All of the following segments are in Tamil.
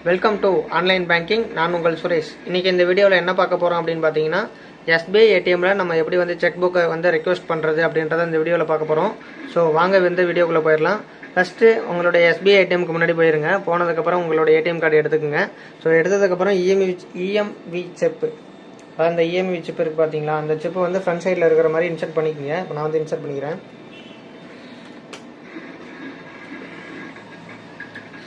Welcome to online banking. நான் உங்கள் சுரேஷ். இன்றைக்கி இந்த வீடியோவில் என்ன பார்க்க போகிறோம் அப்படின்னு பார்த்தீங்கன்னா, எஸ்பிஐ ஏடிஎம்மில் நம்ம எப்படி வந்து செக் புக்கை வந்து ரெக்வஸ்ட் பண்ணுறது அப்படின்றத இந்த வீடியோவில் பார்க்க போகிறோம். ஸோ வாங்க வந்து வீடியோக்குள்ளே போயிடலாம். ஃபஸ்ட்டு உங்களுடைய எஸ்பிஐ ஏடிஎம்க்கு முன்னாடி போயிருங்க. போனதுக்கப்புறம் உங்களோட ஏடிஎம் கார்டு எடுத்துக்கோங்க. ஸோ எடுத்ததுக்கப்புறம் இஎம்வி சிப்பு, அதாவது அந்த இஎம்வி சிப் இருக்குது பார்த்தீங்களா, அந்த சிப்பு வந்து ஃப்ரண்ட் சைடில் இருக்கிற மாதிரி இன்சர்ட் பண்ணிக்கோங்க. இப்போ நான் வந்து இன்சர்ட் பண்ணிக்கிறேன்.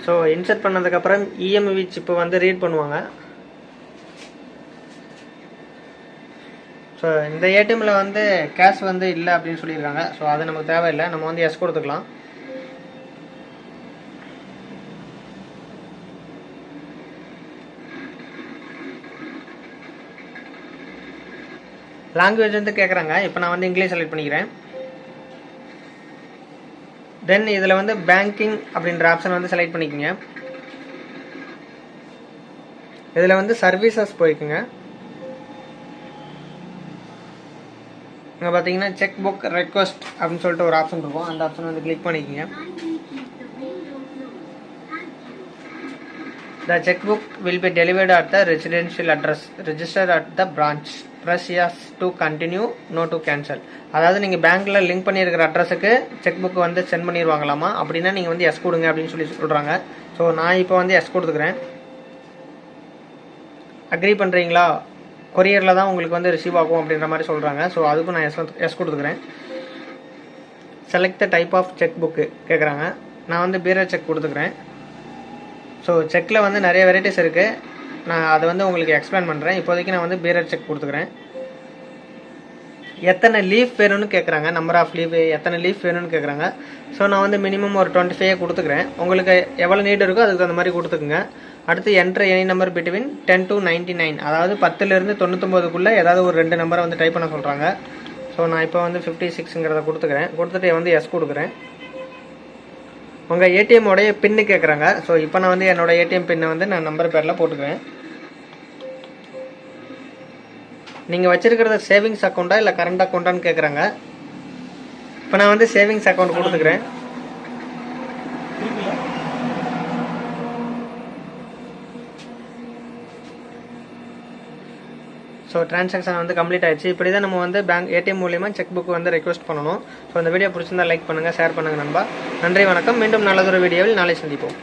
ஸோ இன்சர்ட் பண்ணதுக்கப்புறம் இஎம்வி சிப்பு வந்து ரீட் பண்ணுவாங்க. ஸோ இந்த ஏடிஎம்மில் வந்து கேஷ் வந்து இல்லை அப்படின்னு சொல்லியிருக்காங்க. ஸோ அது நமக்கு தேவையில்லை, நம்ம வந்து எஸ் கொடுத்துக்கலாம். லாங்குவேஜ் வந்து கேட்குறாங்க. இப்போ நான் வந்து இங்கிலீஷ் செலக்ட் பண்ணிக்கிறேன். தென் இதில் வந்து பேங்கிங் அப்படின்ற ஆப்ஷன் வந்து செலக்ட் பண்ணிக்கோங்க. இதில் வந்து சர்வீசஸ் போய்க்குங்க. இங்கே பார்த்தீங்கன்னா செக் புக் ரெக்வஸ்ட் அப்படின்னு சொல்லிட்டு ஒரு ஆப்ஷன் இருக்கும். அந்த ஆப்ஷன் வந்து கிளிக் பண்ணிக்கோங்க. The checkbook will be delivered at the residential address registered at the branch. Press yes to continue, no to cancel. அதாவது நீங்கள் பேங்க்கில் லிங்க் பண்ணியிருக்கிற அட்ரஸுக்கு செக் புக் வந்து சென்ட் பண்ணிடுவாங்களாமா. அப்படின்னா நீங்கள் வந்து எஸ் கொடுங்க அப்படின்னு சொல்லி சொல்கிறாங்க. ஸோ நான் இப்போ வந்து எஸ் கொடுத்துக்கிறேன். அக்ரி பண்ணுறீங்களா, கொரியரில் தான் உங்களுக்கு வந்து ரிசீவ் ஆகும் அப்படின்ற மாதிரி சொல்கிறாங்க. ஸோ அதுக்கும் நான் எஸ் கொடுத்துக்கிறேன். Select the type of check book கேட்குறாங்க. நான் வந்து பீரர் செக் கொடுத்துக்கிறேன். ஸோ செக்கில் வந்து நிறைய வெரைட்டிஸ் இருக்குது. நான் அதை வந்து உங்களுக்கு எக்ஸ்பிளைன் பண்ணுறேன். இப்போதைக்கு நான் வந்து பீரர் செக் கொடுத்துக்கிறேன். எத்தனை லீஃப் வேணும்னு கேட்குறாங்க, நம்பர் ஆஃப் லீவ் எத்தனை லீஃப் வேணும்னு கேட்குறாங்க. ஸோ நான் வந்து மினிமம் ஒரு 25 கொடுத்துக்கிறேன். உங்களுக்கு எவ்வளோ நீட் இருக்கோ அதுக்கு தகுந்த மாதிரி கொடுத்துக்குங்க. அடுத்து enter any number between 10 to 99, அதாவது 10லேருந்து 99க்குள்ளே ஏதாவது ஒரு 2 நம்பரை வந்து டைப் பண்ண சொல்கிறாங்க. ஸோ நான் இப்போ வந்து 56ங்கிறத கொடுத்துக்கிறேன். கொடுத்துட்டு வந்து எஸ் கொடுக்குறேன். உங்கள் ஏடிஎம்மோடைய பின்னு கேட்குறாங்க. ஸோ இப்போ நான் வந்து என்னோடய ஏடிஎம் பின்னை வந்து நான் நம்பர் பேரில் போட்டுக்குவேன். நீங்கள் வச்சுருக்கிறது சேவிங்ஸ் அக்கௌண்ட்டா இல்லை கரண்ட் அக்கௌண்ட்டான்னு கேட்குறாங்க. இப்போ நான் வந்து சேவிங்ஸ் அக்கௌண்ட் கொடுத்துக்கிறேன். ஸோ டிரான்சாக்ஷன் வந்து கம்ப்ளீட் ஆயிடுச்சு. இப்படி தான் நம்ம வந்து பேங்க் ஏடிஎம் மூலியமாக செக் புக் வந்து ரெக்வஸ்ட் பண்ணணும். ஸோ இந்த வீடியோ பிடிச்சிருந்தா லைக் பண்ணுங்கள், ஷேர் பண்ணுங்கள் நண்பா. நன்றி, வணக்கம். மீண்டும் நல்லதொரு வீடியோவில் நாளை சந்திப்போம்.